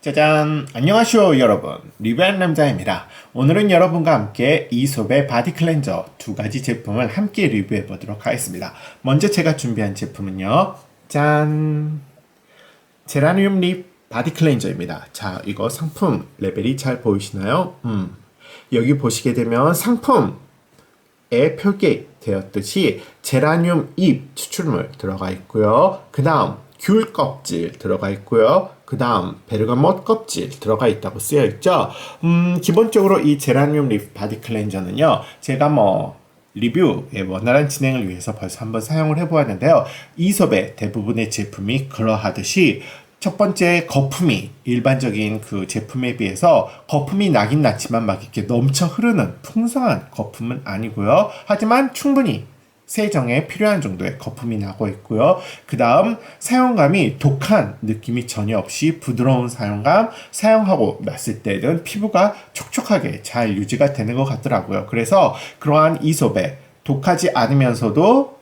짜잔! 안녕하쇼 여러분, 리뷰한 남자입니다. 오늘은 여러분과 함께 이솝의 바디 클렌저 두 가지 제품을 함께 리뷰해 보도록 하겠습니다. 먼저 제가 준비한 제품은요, 짠! 제라늄 립 바디 클렌저입니다. 자, 이거 상품 레벨이 잘 보이시나요? 여기 보시게 되면 상품에 표기되었듯이 제라늄 잎 추출물 들어가 있고요. 그 다음 귤 껍질 들어가 있고요. 그 다음 베르가못 껍질 들어가 있다고 쓰여 있죠. 기본적으로 이 제라늄 립 바디 클렌저는요, 제가 리뷰의 원활한 진행을 위해서 벌써 한번 사용을 해보았는데요. 이솝의 대부분의 제품이 그러하듯이 첫 번째 거품이 일반적인 그 제품에 비해서 거품이 나긴 나지만 막 이렇게 넘쳐 흐르는 풍성한 거품은 아니고요. 하지만 충분히 세정에 필요한 정도의 거품이 나고 있고요. 그 다음 사용감이 독한 느낌이 전혀 없이 부드러운 사용감, 사용하고 났을 때는 피부가 촉촉하게 잘 유지가 되는 것 같더라고요. 그래서 그러한 이솝에 독하지 않으면서도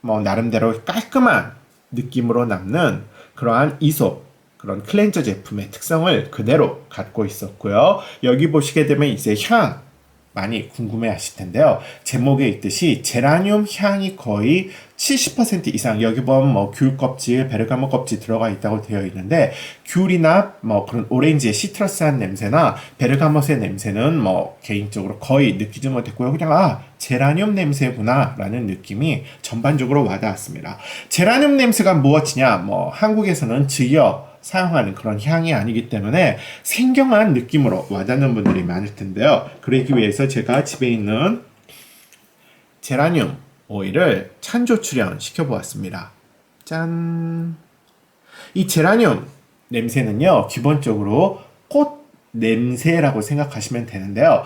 나름대로 깔끔한 느낌으로 남는 그러한 이솝 그런 클렌저 제품의 특성을 그대로 갖고 있었고요. 여기 보시게 되면 이제 향 많이 궁금해 하실 텐데요. 제목에 있듯이 제라늄 향이 거의 70% 이상, 여기 보면 귤 껍질, 베르가못 껍질 들어가 있다고 되어 있는데, 귤이나 그런 오렌지의 시트러스한 냄새나 베르가못의 냄새는 개인적으로 거의 느끼지 못했고요. 그냥 제라늄 냄새구나 라는 느낌이 전반적으로 와닿았습니다. 제라늄 냄새가 무엇이냐? 한국에서는 즐겨 사용하는 그런 향이 아니기 때문에 생경한 느낌으로 와닿는 분들이 많을 텐데요. 그러기 위해서 제가 집에 있는 제라늄 오일을 찬조 출연 시켜보았습니다. 짠! 이 제라늄 냄새는요, 기본적으로 꽃 냄새라고 생각하시면 되는데요.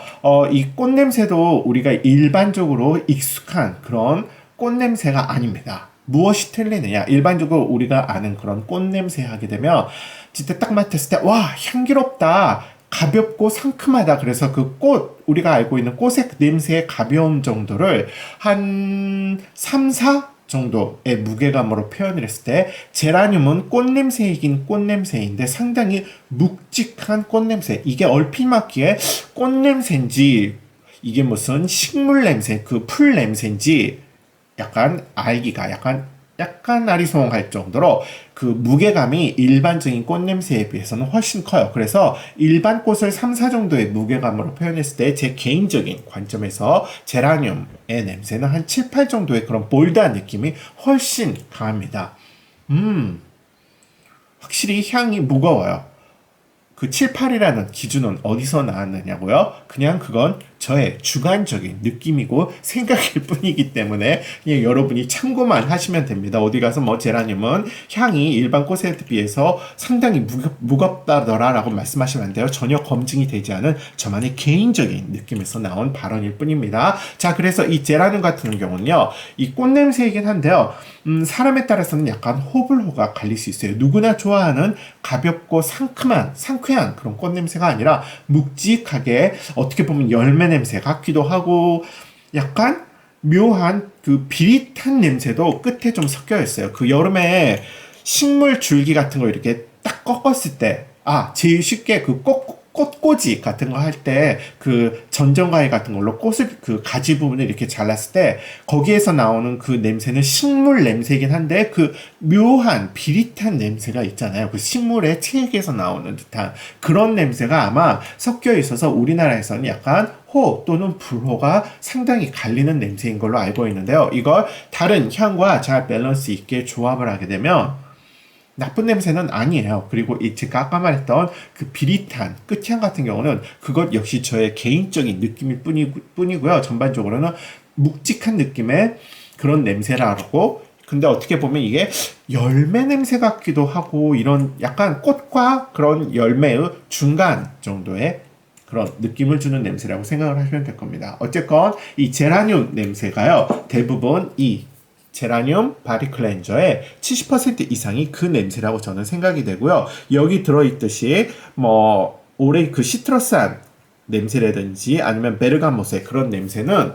이 꽃 냄새도 우리가 일반적으로 익숙한 그런 꽃 냄새가 아닙니다. 무엇이 틀리느냐? 일반적으로 우리가 아는 그런 꽃 냄새 하게 되면 진짜 딱 맡았을 때 와, 향기롭다, 가볍고 상큼하다. 그래서 그 꽃, 우리가 알고 있는 꽃의 냄새의 가벼움 정도를 한 3, 4 정도의 무게감으로 표현을 했을 때, 제라늄은 꽃냄새이긴 꽃냄새인데 상당히 묵직한 꽃냄새, 이게 얼핏 맞기에 꽃냄새인지 이게 무슨 식물 냄새, 그 풀 냄새인지 약간 알기가 약간 아리송할 정도로 그 무게감이 일반적인 꽃 냄새에 비해서는 훨씬 커요. 그래서 일반 꽃을 3, 4 정도의 무게감으로 표현했을 때 제 개인적인 관점에서 제라늄의 냄새는 한 7, 8 정도의 그런 볼드한 느낌이 훨씬 강합니다. 확실히 향이 무거워요. 그 7, 8이라는 기준은 어디서 나왔느냐고요? 그냥 그건 저의 주관적인 느낌이고 생각일 뿐이기 때문에 그냥 여러분이 참고만 하시면 됩니다. 어디 가서 제라늄은 향이 일반 꽃에 비해서 상당히 무겁다더라 라고 말씀하시면 안 돼요. 전혀 검증이 되지 않은 저만의 개인적인 느낌에서 나온 발언일 뿐입니다. 자, 그래서 이 제라늄 같은 경우는요, 이 꽃냄새이긴 한데요, 사람에 따라서는 약간 호불호가 갈릴 수 있어요. 누구나 좋아하는 가볍고 상쾌한 그런 꽃냄새가 아니라 묵직하게, 어떻게 보면 열매 냄새 같기도 하고 약간 묘한 그 비릿한 냄새도 끝에 좀 섞여 있어요. 그 여름에 식물 줄기 같은 거 이렇게 딱 꺾었을 때, 제일 쉽게 그 꽃꽂이 같은 거 할 때 그 전정가위 같은 걸로 꽃을 그 가지 부분을 이렇게 잘랐을 때 거기에서 나오는 그 냄새는 식물 냄새이긴 한데 그 묘한 비릿한 냄새가 있잖아요. 그 식물의 체액에서 나오는 듯한 그런 냄새가 아마 섞여 있어서 우리나라에서는 약간 호 또는 불호가 상당히 갈리는 냄새인 걸로 알고 있는데요. 이걸 다른 향과 잘 밸런스 있게 조합을 하게 되면 나쁜 냄새는 아니에요. 그리고 제가 아까 말했던 그 비릿한 끝향 같은 경우는 그것 역시 저의 개인적인 느낌일 뿐이고요. 전반적으로는 묵직한 느낌의 그런 냄새라고. 근데 어떻게 보면 이게 열매 냄새 같기도 하고 이런 약간 꽃과 그런 열매의 중간 정도의 그런 느낌을 주는 냄새라고 생각을 하시면 될 겁니다. 어쨌건 이 제라늄 냄새가요, 대부분 이 제라늄 바디 클렌저의 70% 이상이 그 냄새라고 저는 생각이 되고요. 여기 들어있듯이 올해 그 시트러스한 냄새라든지 아니면 베르가못의 그런 냄새는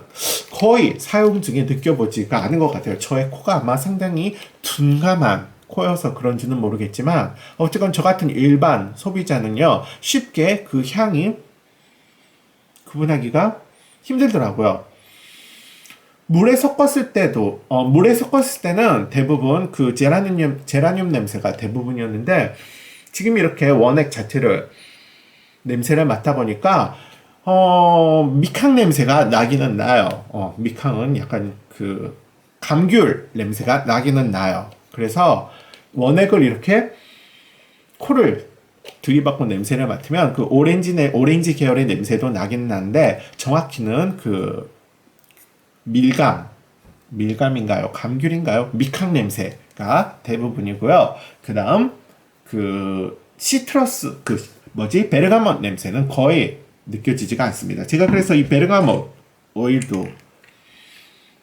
거의 사용 중에 느껴보지가 않은 것 같아요. 저의 코가 아마 상당히 둔감한 코여서 그런지는 모르겠지만 어쨌건 저 같은 일반 소비자는요 쉽게 그 향이 구분하기가 힘들더라고요. 물에 섞었을 때는 대부분 그 제라늄 냄새가 대부분이었는데 지금 이렇게 원액 자체를 냄새를 맡아보니까 미캉 냄새가 나기는 나요. 미캉은 약간 그 감귤 냄새가 나기는 나요. 그래서 원액을 이렇게 코를 들이받고 냄새를 맡으면 그 오렌지 계열의 냄새도 나긴 나는데 정확히는 그 밀감인가요? 감귤인가요? 미캉 냄새가 대부분이고요. 그 다음 그 시트러스 베르가못 냄새는 거의 느껴지지가 않습니다. 제가 그래서 이 베르가못 오일도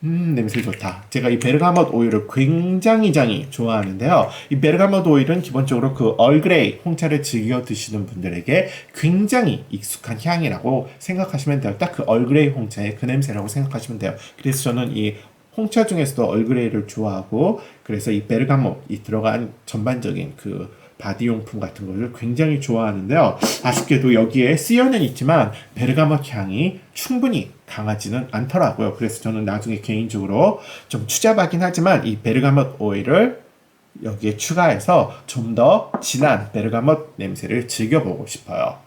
냄새 좋다. 제가 이 베르가못 오일을 굉장히 좋아하는데요. 이 베르가못 오일은 기본적으로 그 얼그레이 홍차를 즐겨 드시는 분들에게 굉장히 익숙한 향이라고 생각하시면 돼요. 딱 그 얼그레이 홍차의 그 냄새라고 생각하시면 돼요. 그래서 저는 이 홍차 중에서도 얼그레이를 좋아하고 그래서 이 베르가못이 들어간 전반적인 그 바디용품 같은 것을 굉장히 좋아하는데요. 아쉽게도 여기에 쓰여는 있지만 베르가못 향이 충분히 강하지는 않더라고요. 그래서 저는 나중에 개인적으로 좀 추잡하긴 하지만 이 베르가못 오일을 여기에 추가해서 좀 더 진한 베르가못 냄새를 즐겨보고 싶어요.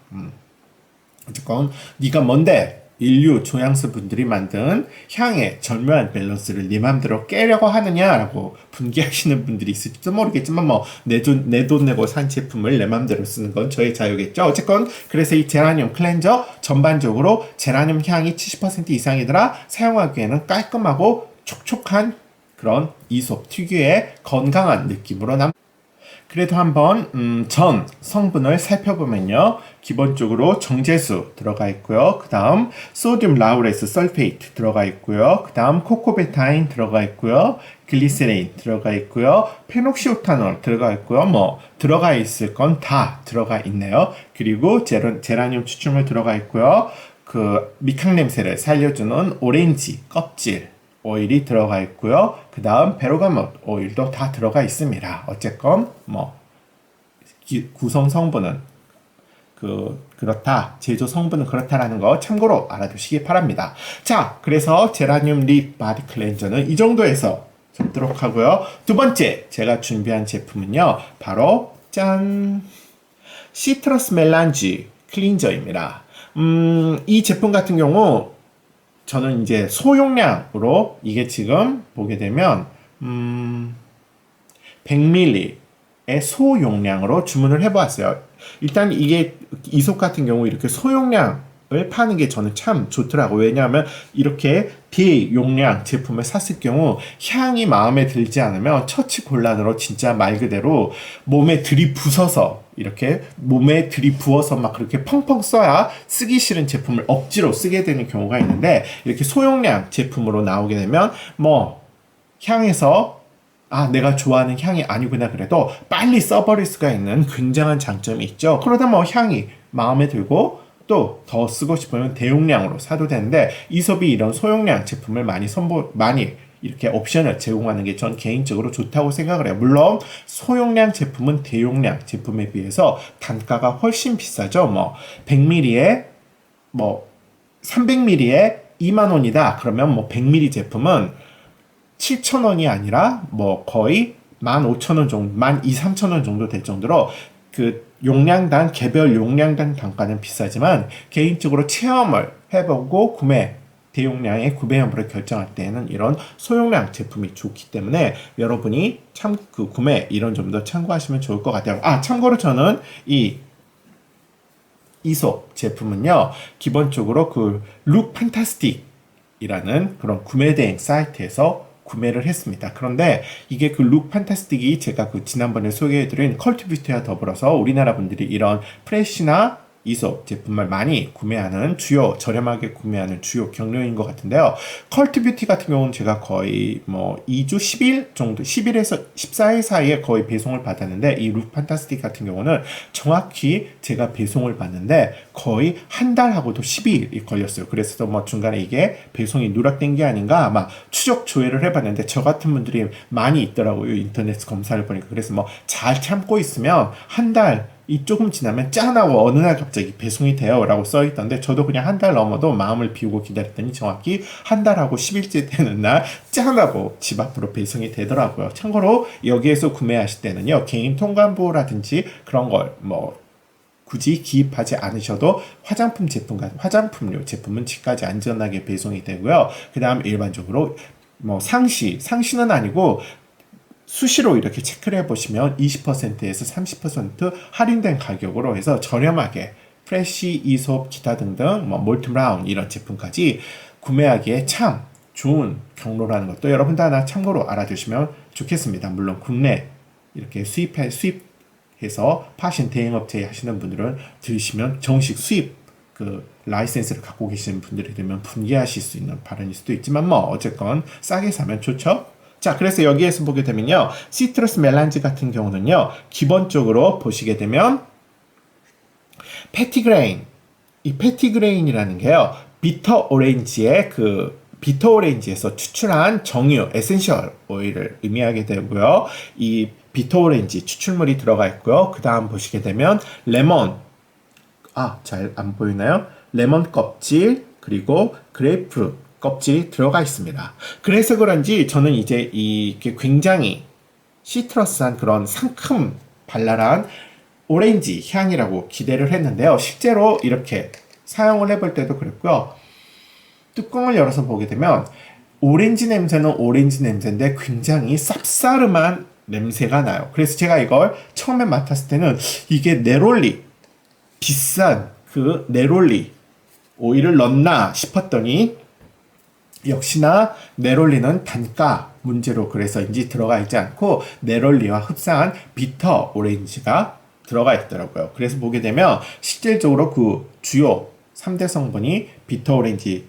어쨌건 네가 뭔데? 인류 조향수 분들이 만든 향의 절묘한 밸런스를 네 맘대로 깨려고 하느냐라고 분개하시는 분들이 있을지도 모르겠지만 뭐 내 돈 내고 산 제품을 내 맘대로 쓰는 건 저의 자유겠죠. 어쨌건 그래서 이 제라늄 클렌저 전반적으로 제라늄 향이 70% 이상이더라. 사용하기에는 깔끔하고 촉촉한 그런 이솝 특유의 건강한 느낌으로 그래도 한번 전 성분을 살펴보면요. 기본적으로 정제수 들어가 있고요. 그 다음 소듐 라우레스 설페이트 들어가 있고요. 그 다음 코코베타인 들어가 있고요. 글리세린 들어가 있고요. 페녹시오탄올 들어가 있고요. 뭐 들어가 있을 건 다 들어가 있네요. 그리고 제라늄 추출물 들어가 있고요. 그 미캉 냄새를 살려주는 오렌지 껍질 오일이 들어가 있고요. 그 다음 베르가못 오일도 다 들어가 있습니다. 어쨌건 뭐 구성 성분은 그렇다, 제조 성분은 그렇다라는 거 참고로 알아두시기 바랍니다. 자, 그래서 제라늄 립 바디 클렌저는 이 정도에서 접도록 하고요. 두 번째 제가 준비한 제품은요, 바로 짠! 시트러스 멜란지 클린저입니다. 이 제품 같은 경우 저는 이제 소용량으로 이게 지금 보게 되면 100ml의 소용량으로 주문을 해보았어요. 일단 이게 이솝 같은 경우 이렇게 소용량을 파는 게 저는 참 좋더라고요. 왜냐하면 이렇게 대용량 제품을 샀을 경우 향이 마음에 들지 않으면 처치곤란으로 진짜 말 그대로 몸에 들이부어서 이렇게 몸에 들이부어서 막 그렇게 펑펑 써야 쓰기 싫은 제품을 억지로 쓰게 되는 경우가 있는데 이렇게 소용량 제품으로 나오게 되면 뭐 향에서 내가 좋아하는 향이 아니구나 그래도 빨리 써버릴 수가 있는 굉장한 장점이 있죠. 그러다 뭐 향이 마음에 들고 또 더 쓰고 싶으면 대용량으로 사도 되는데 이솝이 이런 소용량 제품을 많이 이렇게 옵션을 제공하는 게 전 개인적으로 좋다고 생각을 해요. 물론 소용량 제품은 대용량 제품에 비해서 단가가 훨씬 비싸죠. 뭐 100ml에 뭐 300ml에 2만 원이다. 그러면 뭐 100ml 제품은 7,000원이 아니라 뭐 거의 15,000원 정도, 12,000~13,000원 정도 될 정도로 그 용량당 개별 용량당 단가는 비싸지만 개인적으로 체험을 해보고 대용량의 구매 여부를 결정할 때에는 이런 소용량 제품이 좋기 때문에 여러분이 구매 이런 점도 참고하시면 좋을 것 같아요. 참고로 저는 이 이솝 제품은요, 기본적으로 그 룩 판타스틱이라는 그런 구매 대행 사이트에서 구매를 했습니다. 그런데 이게 그 룩 판타스틱이 제가 지난번에 소개해드린 컬투뷰티와 더불어서 우리나라 분들이 이런 프레시나 이솝 제품을 많이 구매하는 저렴하게 구매하는 주요 경로인 것 같은데요. 컬트 뷰티 같은 경우는 제가 거의 뭐 2주 10일 정도, 10일에서 14일 사이에 거의 배송을 받았는데, 이 루프 판타스틱 같은 경우는 정확히 제가 배송을 받는데 거의 한 달하고도 10일이 걸렸어요. 그래서 뭐 중간에 이게 배송이 누락된 게 아닌가 아마 추적 조회를 해봤는데, 저 같은 분들이 많이 있더라고요. 인터넷 검사를 보니까. 그래서 뭐 잘 참고 있으면 한 달 이 조금 지나면 짠하고 어느 날 갑자기 배송이 돼요 라고 써있던데, 저도 그냥 한 달 넘어도 마음을 비우고 기다렸더니 정확히 한 달하고 10일째 되는 날 짠하고 집 앞으로 배송이 되더라고요. 참고로 여기에서 구매하실 때는요, 개인 통관부라든지 그런 걸 뭐 굳이 기입하지 않으셔도 화장품 제품과 화장품류 제품은 집까지 안전하게 배송이 되고요. 그 다음 일반적으로 뭐 상시는 아니고 수시로 이렇게 체크를 해보시면 20%에서 30% 할인된 가격으로 해서 저렴하게 프레쉬, 이솝, 기타 등등 뭐 몰트 브라운 이런 제품까지 구매하기에 참 좋은 경로라는 것도 여러분도 하나 참고로 알아두시면 좋겠습니다. 물론 국내 이렇게 수입해서 파신 대행업체 하시는 분들은 들으시면 정식 수입 그 라이센스를 갖고 계시는 분들이 되면 분개하실 수 있는 발언일 수도 있지만, 뭐 어쨌건 싸게 사면 좋죠. 자, 그래서 여기에서 보게 되면요, 시트러스 멜란지 같은 경우는요, 기본적으로 보시게 되면 패티그레인, 이 패티그레인이라는 게요, 비터 오렌지에서 추출한 정유 에센셜 오일을 의미하게 되고요. 이 비터 오렌지 추출물이 들어가 있고요. 그 다음 보시게 되면 레몬, 잘 안 보이나요? 레몬 껍질, 그리고 그레이프루트 껍질이 들어가 있습니다. 그래서 그런지 저는 이제 이게 굉장히 시트러스한 그런 상큼 발랄한 오렌지 향이라고 기대를 했는데요. 실제로 이렇게 사용을 해볼 때도 그랬고요. 뚜껑을 열어서 보게 되면 오렌지 냄새는 오렌지 냄새인데 굉장히 쌉싸름한 냄새가 나요. 그래서 제가 이걸 처음에 맡았을 때는 이게 네롤리, 비싼 그 네롤리 오일을 넣나 싶었더니 역시나 네롤리는 단가 문제로 그래서인지 들어가 있지 않고 네롤리와 흡사한 비터 오렌지가 들어가 있더라고요. 그래서 보게 되면 실질적으로 그 주요 3대 성분이 비터 오렌지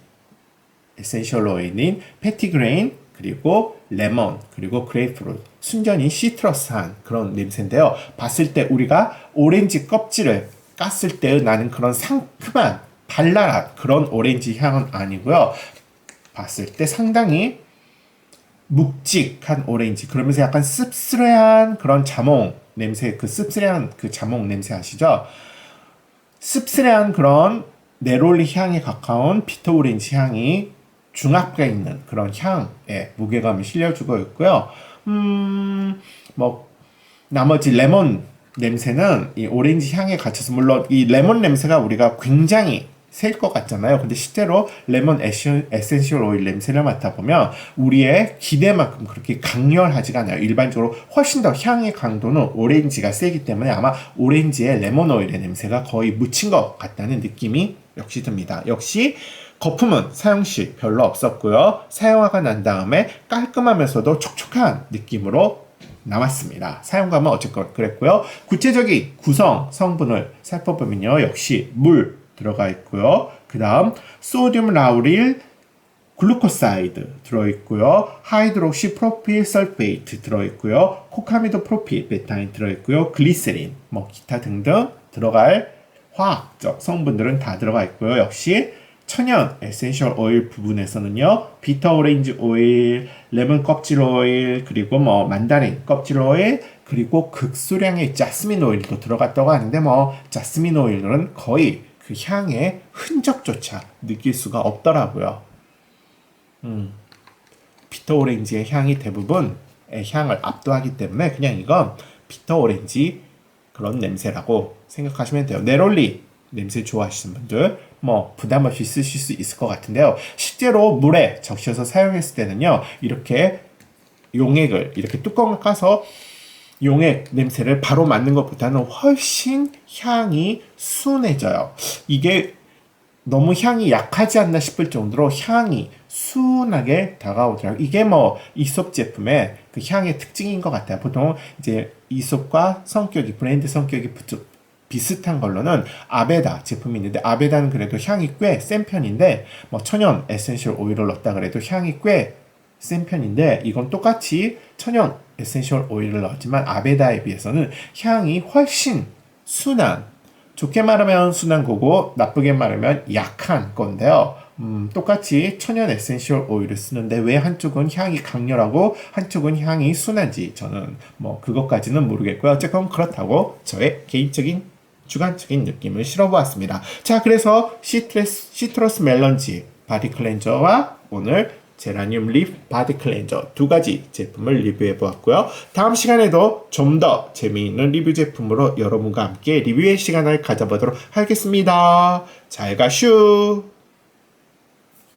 에센셜 오일인 패티그레인, 그리고 레몬, 그리고 그레이프루트, 순전히 시트러스한 그런 냄새인데요. 봤을 때 우리가 오렌지 껍질을 깠을 때 나는 그런 상큼한 발랄한 그런 오렌지 향은 아니고요. 봤을 때 상당히 묵직한 오렌지, 그러면서 약간 씁쓸한 그런 자몽 냄새, 그 씁쓸한 그 자몽 냄새 아시죠? 씁쓸한 그런 네롤리 향에 가까운 비터 오렌지 향이 중압감 있는 그런 향에 무게감을 실려주고 있고요. 뭐 나머지 레몬 냄새는 이 오렌지 향에 갇혀서, 물론 이 레몬 냄새가 우리가 굉장히 셀 것 같잖아요. 근데 실제로 레몬 에센셜 오일 냄새를 맡아보면 우리의 기대만큼 그렇게 강렬하지가 않아요. 일반적으로 훨씬 더 향의 강도는 오렌지가 세기 때문에 아마 오렌지에 레몬 오일의 냄새가 거의 묻힌 것 같다는 느낌이 역시 듭니다. 역시 거품은 사용시 별로 없었고요. 사용하고 난 다음에 깔끔하면서도 촉촉한 느낌으로 나왔습니다. 사용감은 어쨌건 그랬고요. 구체적인 구성 성분을 살펴보면요, 역시 물 들어가 있고요. 그 다음 소듐 라우릴 글루코사이드 들어있고요. 하이드록시 프로필 설페이트 들어있고요. 코카미도 프로필 베타인 들어있고요. 글리세린, 뭐 기타 등등 들어갈 화학적 성분들은 다 들어가 있고요. 역시 천연 에센셜 오일 부분에서는요, 비터 오렌지 오일, 레몬 껍질 오일, 그리고 뭐 만다린 껍질 오일, 그리고 극소량의 자스민 오일도 들어갔다고 하는데, 뭐 자스민 오일은 거의 그 향의 흔적조차 느낄 수가 없더라고요. 비터 오렌지의 향이 대부분의 향을 압도하기 때문에 그냥 이건 비터 오렌지 그런 냄새라고 생각하시면 돼요. 네롤리 냄새 좋아하시는 분들 뭐 부담 없이 쓰실 수 있을 것 같은데요. 실제로 물에 적셔서 사용했을 때는요, 이렇게 용액을 이렇게 뚜껑을 까서 용액 냄새를 바로 맡는 것보다는 훨씬 향이 순해져요. 이게 너무 향이 약하지 않나 싶을 정도로 향이 순하게 다가오더라고요. 이게 뭐 이솝 제품의 그 향의 특징인 것 같아요. 보통 이제 이솝과 성격이, 브랜드 성격이 비슷한 걸로는 아베다 제품이 있는데 아베다는 그래도 향이 꽤 센 편인데 뭐 천연 에센셜 오일을 넣었다 그래도 향이 꽤 센 편인데 이건 똑같이 천연 에센셜 오일을 넣었지만 아베다에 비해서는 향이 훨씬 순한 좋게 말하면 순한 거고 나쁘게 말하면 약한 건데요. 똑같이 천연 에센셜 오일을 쓰는데 왜 한쪽은 향이 강렬하고 한쪽은 향이 순한지 저는 뭐 그것까지는 모르겠고요. 어쨌건 그렇다고 저의 개인적인 주관적인 느낌을 실어보았습니다. 자, 그래서 시트러스 멜론지 바디 클렌저와 오늘 제라늄 립 바디 클렌저 두 가지 제품을 리뷰해 보았고요. 다음 시간에도 좀 더 재미있는 리뷰 제품으로 여러분과 함께 리뷰의 시간을 가져보도록 하겠습니다. 잘 가슈!